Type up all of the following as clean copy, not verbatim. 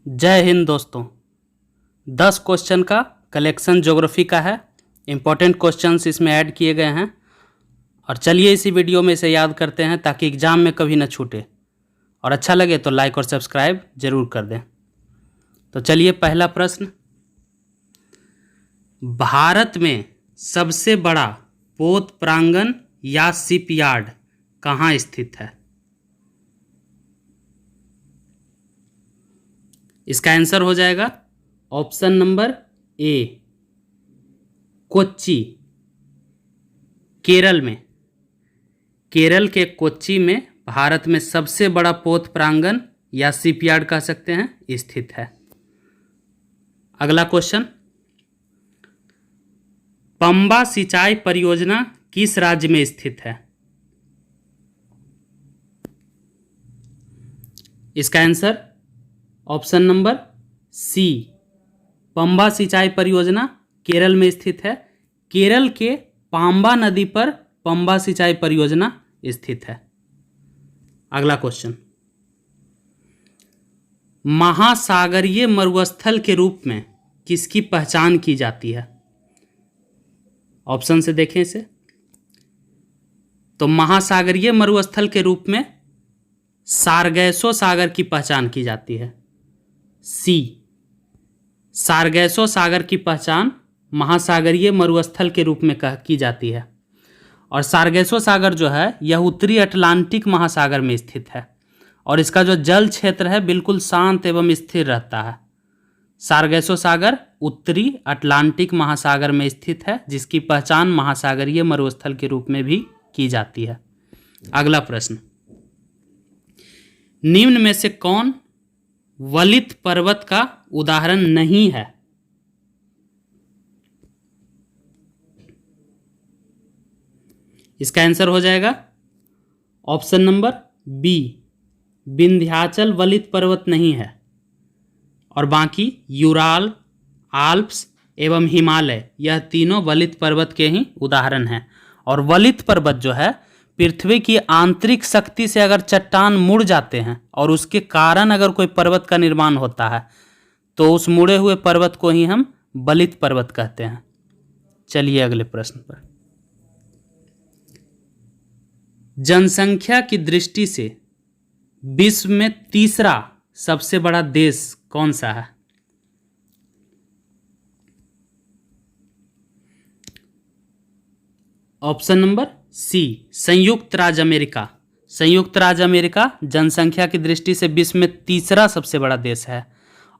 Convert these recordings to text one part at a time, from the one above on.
जय हिंद दोस्तों। 10 क्वेश्चन का कलेक्शन ज्योग्राफी का है। इम्पोर्टेंट क्वेश्चंस इसमें ऐड किए गए हैं और चलिए इसी वीडियो में इसे याद करते हैं ताकि एग्जाम में कभी न छूटे। और अच्छा लगे तो लाइक और सब्सक्राइब जरूर कर दें। तो चलिए पहला प्रश्न, भारत में सबसे बड़ा पोत प्रांगण या शिपयार्ड कहाँ स्थित है? इसका आंसर हो जाएगा option number A, Kochi, Kerala में। केरल के कोच्चि में भारत में सबसे बड़ा पोत प्रांगण या शिपयार्ड कह सकते हैं स्थित है। अगला क्वेश्चन, पंबा सिंचाई परियोजना किस राज्य में स्थित है? इसका answer option number C, Pamba सिंचाई परियोजना केरल में स्थित है। केरल के पांबा नदी पर पंबा सिंचाई परियोजना स्थित है। अगला क्वेश्चन, महासागरीय मरुस्थल के रूप में किसकी पहचान की जाती है? ऑप्शन से देखें इसे। तो महासागरीय मरुस्थल के रूप में सारगैसो सागर की पहचान की जाती है। सी, सारगैसो सागर की पहचान महासागरीय मरुस्थल के रूप में की जाती है। और सारगैसो सागर जो है यह उत्तरी अटलांटिक महासागर में स्थित है और इसका जो जल क्षेत्र है बिल्कुल शांत एवं स्थिर रहता है। सारगैसो सागर उत्तरी अटलांटिक महासागर में स्थित है जिसकी पहचान महासागरीय मरुस्थल के रूप में भी की जाती है। अगला प्रश्न, निम्न में से कौन वलित पर्वत का उदाहरण नहीं है? इसका आंसर हो जाएगा ऑप्शन नंबर बी, विंध्याचल वलित पर्वत नहीं है और बाकी यूराल, आल्प्स एवं हिमालय यह तीनों वलित पर्वत के ही उदाहरण हैं। और वलित पर्वत जो है पृथ्वी की आंतरिक शक्ति से अगर चट्टान मुड़ जाते हैं और उसके कारण अगर कोई पर्वत का निर्माण होता है तो उस मुड़े हुए पर्वत को ही हम वलित पर्वत कहते हैं। चलिए अगले प्रश्न पर, जनसंख्या की दृष्टि से विश्व में तीसरा सबसे बड़ा देश कौन सा है? ऑप्शन नंबर सी, संयुक्त राज्य अमेरिका। संयुक्त राज्य अमेरिका जनसंख्या की दृष्टि से विश्व में तीसरा सबसे बड़ा देश है।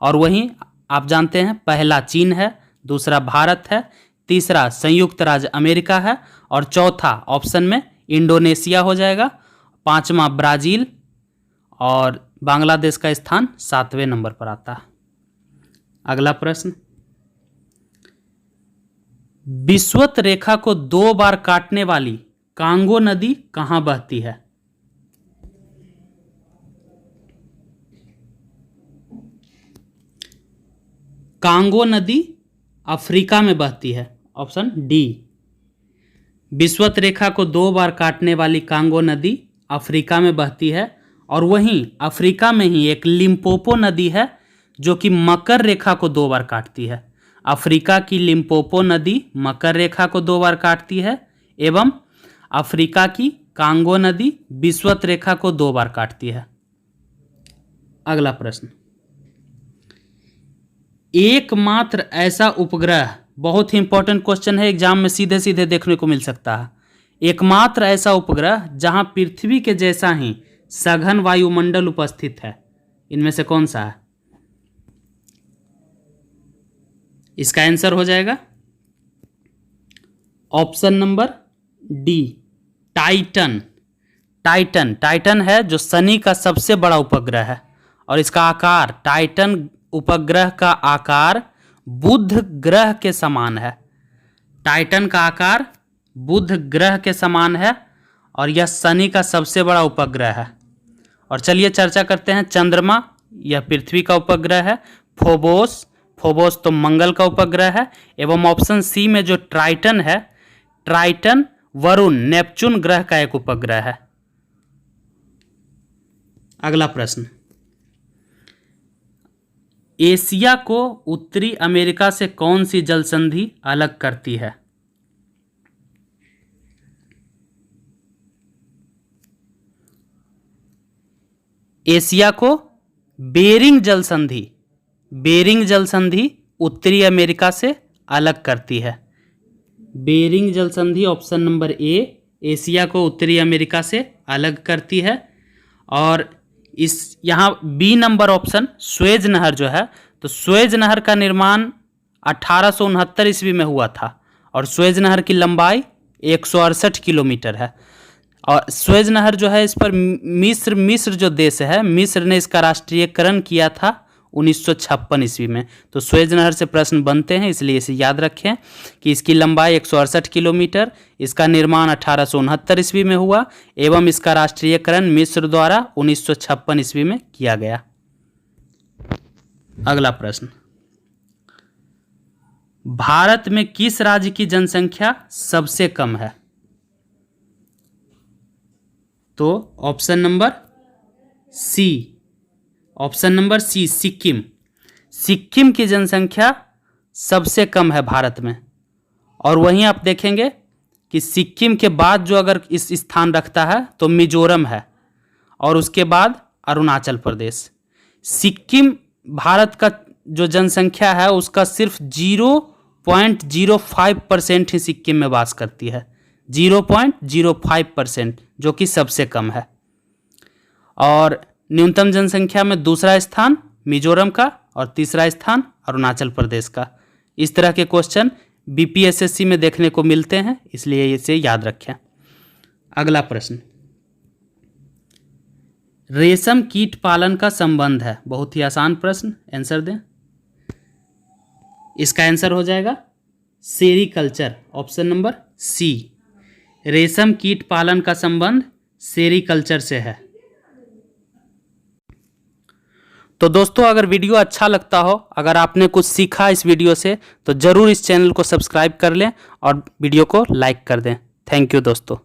और वहीं आप जानते हैं पहला चीन है, दूसरा भारत है, तीसरा संयुक्त राज्य अमेरिका है और चौथा ऑप्शन में इंडोनेशिया हो जाएगा, पांचवा ब्राजील और बांग्लादेश का स्थान 7वें नंबर पर आता है। अगला प्रश्न, विषुवत रेखा को 2 बार काटने वाली कांगो नदी कहां बहती है? कांगो नदी अफ्रीका में बहती है, ऑप्शन डी। विषुवत रेखा को 2 बार काटने वाली कांगो नदी अफ्रीका में बहती है और वहीं अफ्रीका में ही एक लिम्पोपो नदी है जो कि मकर रेखा को 2 बार काटती है। अफ्रीका की लिम्पोपो नदी मकर रेखा को 2 बार काटती है एवं अफ्रीका की कांगो नदी विषुवत रेखा को 2 बार काटती है। अगला प्रश्न, एकमात्र ऐसा उपग्रह, बहुत ही इंपॉर्टेंट क्वेश्चन है, एग्जाम में सीधे सीधे देखने को मिल सकता है। एकमात्र ऐसा उपग्रह जहां पृथ्वी के जैसा ही सघन वायुमंडल उपस्थित है, इनमें से कौन सा है? इसका आंसर हो जाएगा option number D, Titan. Titan, Titan है जो शनि का सबसे बड़ा उपग्रह है और इसका आकार, टाइटन उपग्रह का आकार बुध ग्रह के समान है। टाइटन का आकार बुध ग्रह के समान है और यह शनि का सबसे बड़ा उपग्रह है। और चलिए चर्चा करते हैं चंद्रमा, यह पृथ्वी का उपग्रह है। फोबोस, फोबोस तो मंगल का उपग्रह है एवं ऑप्शन सी में जो ट्राइटन है, ट्राइटन वरुण नेपच्यून ग्रह का एक उपग्रह है। अगला प्रश्न, एशिया को उत्तरी अमेरिका से कौन सी जल संधि अलग करती है? एशिया को बेरिंग जल संधि, बेरिंग जल संधि उत्तरी अमेरिका से अलग करती है। बेरिंग जल संधि ऑप्शन नंबर ए एशिया को उत्तरी अमेरिका से अलग करती है। और इस यहाँ बी नंबर ऑप्शन स्वेज नहर जो है, तो स्वेज नहर का निर्माण 1869 ईस्वी में हुआ था और स्वेज नहर की लंबाई 168 किलोमीटर है। और स्वेज नहर जो है, इस पर मिस्र जो देश है, मिस्र ने इसका राष्ट्रीयकरण किया था 1956 ईस्वी में। तो स्वेज नहर से प्रश्न बनते हैं, इसलिए इसे याद रखें कि इसकी लंबाई 168 किलोमीटर, इसका निर्माण 1869 ईस्वी में हुआ एवं इसका राष्ट्रीयकरण मिस्र द्वारा 1956 ईस्वी में किया गया। अगला प्रश्न, भारत में किस राज्य की जनसंख्या सबसे कम है? तो option number C, option number C Sikkim. Sikkim की जनसंख्या सबसे कम है भारत में। और वहीं आप देखेंगे कि सिक्किम के बाद जो अगर इस स्थान रखता है तो मिजोरम है और उसके बाद अरुणाचल प्रदेश। सिक्किम भारत का जो जनसंख्या है उसका सिर्फ 0.05% ही सिक्किम में वास करती है, 0.05%, जो कि सबसे कम है। और न्यूनतम जनसंख्या में दूसरा स्थान मिजोरम का और तीसरा स्थान अरुणाचल प्रदेश का। इस तरह के क्वेश्चन बीपीएसएससी में देखने को मिलते हैं, इसलिए इसे याद रखें। अगला प्रश्न, रेशम कीट पालन का संबंध है। बहुत ही आसान प्रश्न, आंसर दें। इसका आंसर हो जाएगा सेरीकल्चर, ऑप्शन नंबर सी। रेशम कीट पालन का संबंध सेरीकल्चर से है। तो दोस्तों, अगर वीडियो अच्छा लगता हो, अगर आपने कुछ सीखा इस वीडियो से, तो ज़रूर इस चैनल को सब्सक्राइब कर लें और वीडियो को लाइक कर दें। थैंक यू दोस्तों।